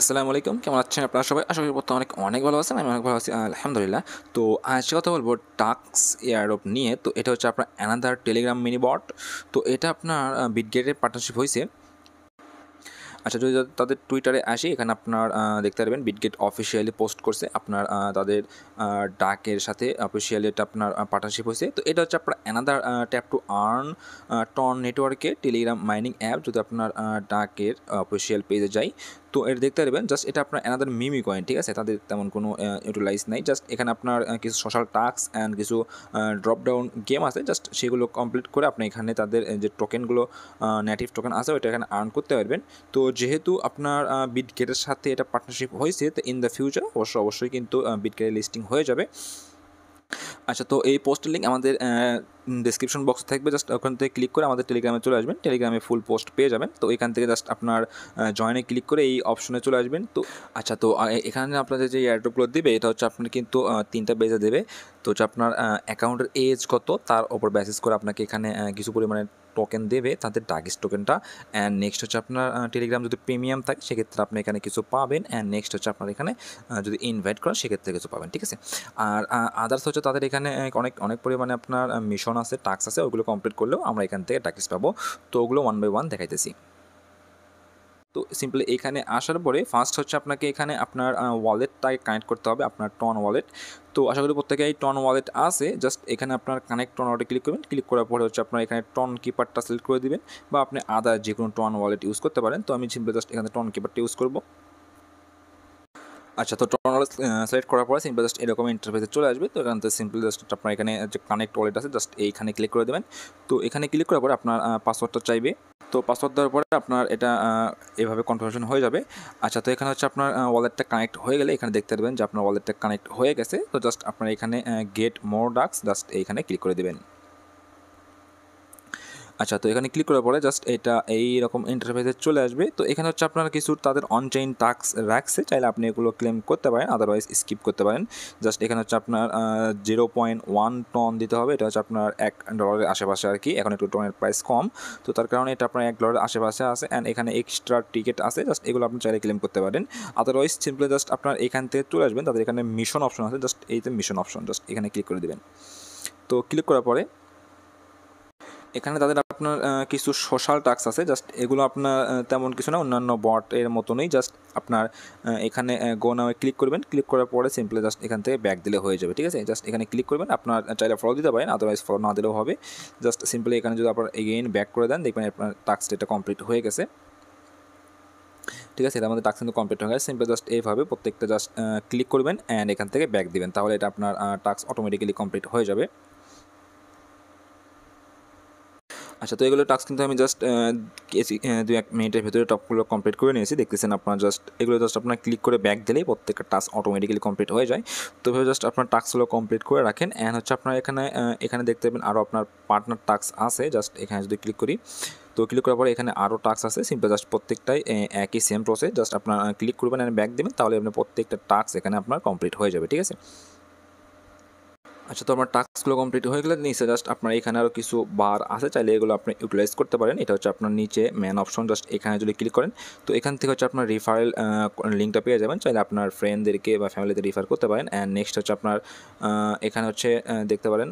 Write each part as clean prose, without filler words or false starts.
আসসালামু আলাইকুম, কেমন আছেন আপনারা সবাই? আশা করি বর্তমানে অনেক ভালো আছেন। আমি অনেক ভালো আছি আলহামদুলিল্লাহ। তো আজকে কথা বলবো টাক্স এয়ারড্রপ নিয়ে। তো এটা হচ্ছে আপনার অ্যানাদার টেলিগ্রাম মিনি বট। তো এটা আপনার বিটগেটের পার্টনারশিপ হইছে। আচ্ছা, যদি তাদের টুইটারে আসি, এখানে আপনার দেখতে পারবেন বিটগেট অফিসিয়ালি পোস্ট করছে আপনার তাদের ডাকের সাথে অফিসিয়ালি এটা আপনার পার্টনারশিপ হয়েছে। তো এটা হচ্ছে আপনার another tap to earn TON নেটওয়ার্কে টেলিগ্রাম মাইনিং অ্যাপ। যদি আপনার ডাকের অফিসিয়াল পেজে যাই, তো এটা দেখতে পারবেন জাস্ট এটা আপনার অ্যানাদার মিমি কয়েন, ঠিক আছে? তাদের তেমন কোনো ইউটিলাইজ নাই। জাস্ট এখানে আপনার কিছু সোশ্যাল টাস্ক অ্যান্ড কিছু ড্রপ ডাউন গেম আছে, জাস্ট সেগুলো কমপ্লিট করে আপনি এখানে তাদের যে টোকেনগুলো নেটিভ টোকেন আছে ওইটা এখানে আর্ন করতে পারবেন। তো যেহেতু আপনার বিটগেটের সাথে এটা পার্টনারশিপ হয়েছে, তো ইন দ্য ফিউচার অবশ্যই কিন্তু বিটগেটের লিস্টিং হয়ে যাবে। আচ্ছা, তো এই পোস্টের লিঙ্ক আমাদের ডেসক্রিপশন বক্সে থাকবে। জাস্ট ওখান থেকে ক্লিক করে আমাদের টেলিগ্রামে চলে আসবেন। টেলিগ্রামে ফুল পোস্ট পেয়ে যাবেন। তো এখান থেকে জাস্ট আপনার জয়েনে ক্লিক করে এই অপশনে চলে আসবেন। তো আচ্ছা, তো এখানে আপনাদের যে এয়ারড্রপগুলো দিবে, এটা হচ্ছে আপনার কিন্তু 3টা বেজে দেবে। তো হচ্ছে আপনার অ্যাকাউন্টের এজ কত তার ওপর বেসিস করে আপনাকে এখানে কিছু পরিমাণে টোকেন দেবে, তাদের ডাগিস টোকেনটা। অ্যান্ড নেক্সট হচ্ছে আপনার টেলিগ্রাম যদি প্রিমিয়াম থাকে সেক্ষেত্রে আপনি এখানে কিছু পাবেন। অ্যান্ড নেক্সট হচ্ছে আপনার এখানে যদি ইনভাইট করেন সেক্ষেত্রে কিছু পাবেন, ঠিক আছে? আর আদার্স হচ্ছে তাদের এখানে অনেক অনেক পরিমাণে আপনার মিশন আছে, টাস্ক আছে, ওগুলো কমপ্লিট করলেও আমরা এখান থেকে টাস্ক পাবো। তো ওগুলো 1 বাই 1 দেখাইতেছি। তো সিম্পলি এখানে আসার পরে ফার্স্ট হচ্ছে আপনাকে এখানে আপনার ওয়ালেটটাকে কানেক্ট করতে হবে, আপনার টন ওয়ালেট। তো আশা করি প্রত্যেকেই টন ওয়ালেট আছে। জাস্ট এখানে আপনার কানেক্ট টন ওয়ালেটে ক্লিক করবেন। ক্লিক করার পরে হচ্ছে আপনার এখানে টন কিপারটা সিলেক্ট করে দিবেন, বা আপনি আদার যে কোনো টন ওয়ালেট ইউজ করতে পারেন। তো আমি সিম্পলি জাস্ট এখানে টন কিপারটা ইউজ করবো। আচ্ছা, তো টর্নাল সিলেক্ট করার পরে সিম্পল জাস্ট এরকম ইন্টারফেসে চলে আসবে। তো এখান থেকে সিম্পল জাস্ট আপনার এখানে যে কানেক্ট ওয়ালেট আছে জাস্ট এইখানে ক্লিক করে দেবেন। তো এখানে ক্লিক করার পরে আপনার পাসওয়ার্ডটা চাইবে। তো পাসওয়ার্ড দেওয়ার পরে আপনার এটা এভাবে কনফার্মেশন হয়ে যাবে। আচ্ছা, তো এখানে হচ্ছে আপনার ওয়ালেটটা কানেক্ট হয়ে গেলে এখানে দেখতে পারবেন যে আপনার ওয়ালেটটা কানেক্ট হয়ে গেছে। তো জাস্ট আপনার এখানে গেট মোর ডাক্স জাস্ট এইখানে ক্লিক করে দেবেন। আচ্ছা, তো এখানে ক্লিক করার পরে জাস্ট এটা এইরকম ইন্টারফেসে চলে আসবে। তো এখানে হচ্ছে আপনার কিছু তাদের অনচেইন টাস্ক রাখছে, চাইলে আপনি এগুলো ক্লেম করতে পারেন, আদারওয়াইজ স্কিপ করতে পারেন। জাস্ট এখানে হচ্ছে আপনার 0.1 টন দিতে হবে। এটা হচ্ছে আপনার $1 আশেপাশে আর কি। এখন একটু টনের প্রাইস কম, তো তার কারণে এটা আপনার $1 আশেপাশে আছে। অ্যান্ড এখানে এক্সট্রা টিকিট আছে, জাস্ট এগুলো আপনি চাইলে ক্লেম করতে পারেন। আদারওয়াইজ সিম্পলি জাস্ট আপনার এখান থেকে চলে আসবেন, তাদের এখানে মিশন অপশন আছে, জাস্ট এইতে মিশন অপশন জাস্ট এখানে ক্লিক করে দেবেন। তো ক্লিক করার পরে এখানে তাদের আপনার কিছু সোশ্যাল টাস্ক আছে, জাস্ট এগুলো আপনার তেমন কিছু না, অন্যান্য বট এর মতনই। জাস্ট আপনার এখানে গো নামে ক্লিক করবেন। ক্লিক করার পরে সিম্পলি জাস্ট এখান থেকে ব্যাক দিলে হয়ে যাবে, ঠিক আছে? জাস্ট এখানে ক্লিক করবেন। আপনার চাইলে ফলো দিতে পারেন, আদারওয়াইজ ফলো না দিলেও হবে। জাস্ট সিম্পলি এখানে যদি আপনার এগেইন ব্যাক করে দেন, দেখবেন আপনার টাস্ক এটা কমপ্লিট হয়ে গেছে, ঠিক আছে? এটা আমাদের টাস্ক কিন্তু কমপ্লিট হয়ে গেছে। সিম্পলি জাস্ট এইভাবে প্রত্যেকটা জাস্ট ক্লিক করবেন অ্যান্ড এখান থেকে ব্যাক দিবেন, তাহলে এটা আপনার টাস্ক অটোমেটিক্যালি কমপ্লিট হয়ে যাবে। আচ্ছা, তো এগুলো টাস্ক কিন্তু আমি জাস্ট 2-1 মিনিটের ভিতরে টপগুলো কমপ্লিট করে নিয়েছি। দেখতেছেন আপনার জাস্ট এগুলো জাস্ট আপনার ক্লিক করে ব্যাক দিলেই প্রত্যেকটা টাস্ক অটোমেটিক্যালি কমপ্লিট হয়ে যায়। তো এভাবে জাস্ট আপনার টাস্কগুলো কমপ্লিট করে রাখেন। অ্যান্ড হচ্ছে আপনার এখানে দেখতে পাবেন আরও আপনার পার্টনার টাস্ক আছে। জাস্ট এখানে যদি ক্লিক করি, তো ক্লিক করার পরে এখানে আরও টাস্ক আছে। সিম্পল জাস্ট প্রত্যেকটাই একই সেম প্রসেস। জাস্ট আপনার ক্লিক করবেন অ্যান্ড ব্যাক দেবেন, তাহলে আপনার প্রত্যেকটা টাস্ক এখানে আপনার কমপ্লিট হয়ে যাবে, ঠিক আছে? আচ্ছা, তো আমার টাস্কগুলো কমপ্লিট হয়ে গেলে নিচে জাস্ট আপনার এখানে আরও কিছু বার আছে, চাইলে এগুলো আপনি ইউটিলাইজ করতে পারেন। এটা হচ্ছে আপনার নিচে ম্যান অপশন, জাস্ট এখানে যদি ক্লিক করেন, তো এখান থেকে হচ্ছে আপনার রিফারেল লিঙ্কটা পেয়ে যাবেন। চাইলে আপনার ফ্রেন্ডদেরকে বা ফ্যামিলিতে রিফার করতে পারেন। অ্যান্ড নেক্সট হচ্ছে আপনার এখানে হচ্ছে দেখতে পারেন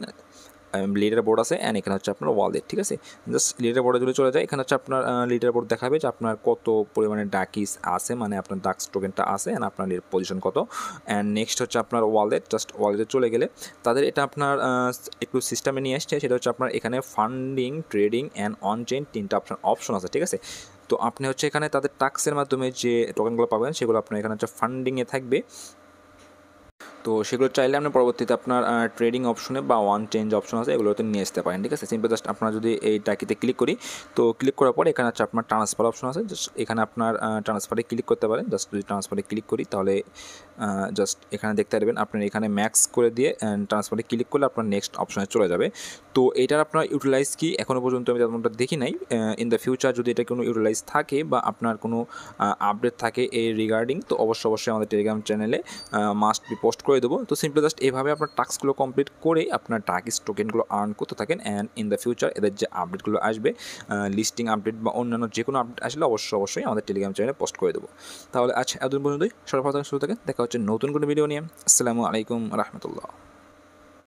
লিডার বোর্ড আছে। অ্যান্ড এখানে হচ্ছে আপনার ওয়ালেট, ঠিক আছে? জাস্ট লিডার বোর্ডে যদি চলে যায়, এখানে হচ্ছে আপনার লিডার বোর্ড দেখাবে যে আপনার কত পরিমাণে ডাকিস আছে, মানে আপনার ডাক্স টোকেনটা আছে, অ্যান্ড আপনার পজিশন কত। অ্যান্ড নেক্সট হচ্ছে আপনার ওয়ালেট, জাস্ট ওয়ালেটে চলে গেলে তাদের এটা আপনার একটু সিস্টেমে নিয়ে আসছে। সেটা হচ্ছে আপনার এখানে ফান্ডিং, ট্রেডিং অ্যান্ড অনচেইন 3টা অপশন আছে, ঠিক আছে? তো আপনি হচ্ছে এখানে তাদের টাস্কের মাধ্যমে যে টোকেনগুলো পাবেন সেগুলো আপনার এখানে হচ্ছে ফান্ডিংয়ে থাকবে। তো সেগুলো চাইলে আপনি পরবর্তীতে আপনার ট্রেডিং অপশনে বা ওয়ান চেঞ্জ অপশন আছে, এগুলোতে নিয়ে আসতে পারেন, ঠিক আছে? সিম্পল জাস্ট আপনারা যদি এই টাকিতে ক্লিক করি, তো ক্লিক করার পর এখানে হচ্ছে আপনার ট্রান্সফার অপশন আছে। জাস্ট এখানে আপনার ট্রান্সফারে ক্লিক করতে পারেন। জাস্ট যদি ট্রান্সফারে ক্লিক করি, তাহলে জাস্ট এখানে দেখতে পারবেন আপনার এখানে ম্যাক্স করে দিয়ে ট্রান্সফারে ক্লিক করলে আপনার নেক্সট অপশনে চলে যাবে। তো এটার আপনার ইউটিলাইজ কি এখনও পর্যন্ত আমি তেমনটা দেখি নাই। ইন দ্য ফিউচার যদি এটা কোনো ইউটিলাইজ থাকে বা আপনার কোনো আপডেট থাকে এই রিগার্ডিং, তো অবশ্যই আমাদের টেলিগ্রাম চ্যানেলে মাস্ট বি পোস্ট করে করে দেবো। তো সিম্পলি জাস্ট এভাবে আপনার টাস্কগুলো কমপ্লিট করেই আপনার টার্কিস টোকেনগুলো আর্ন করতে থাকেন, অ্যান্ড ইন দ্য ফিউচার এদের যে আপডেটগুলো আসবে, লিস্টিং আপডেট বা অন্যান্য যে কোনো আপডেট আসলে অবশ্যই আমাদের টেলিগ্রাম চ্যানেলে পোস্ট করে দেবো। তাহলে আচ্ছা এতদিন পর্যন্তই, সর্বপ্রথম শুরু থেকে দেখা হচ্ছে নতুন কোনো ভিডিও নিয়ে। আসসালামু আলাইকুম রহমতুল্লাহ।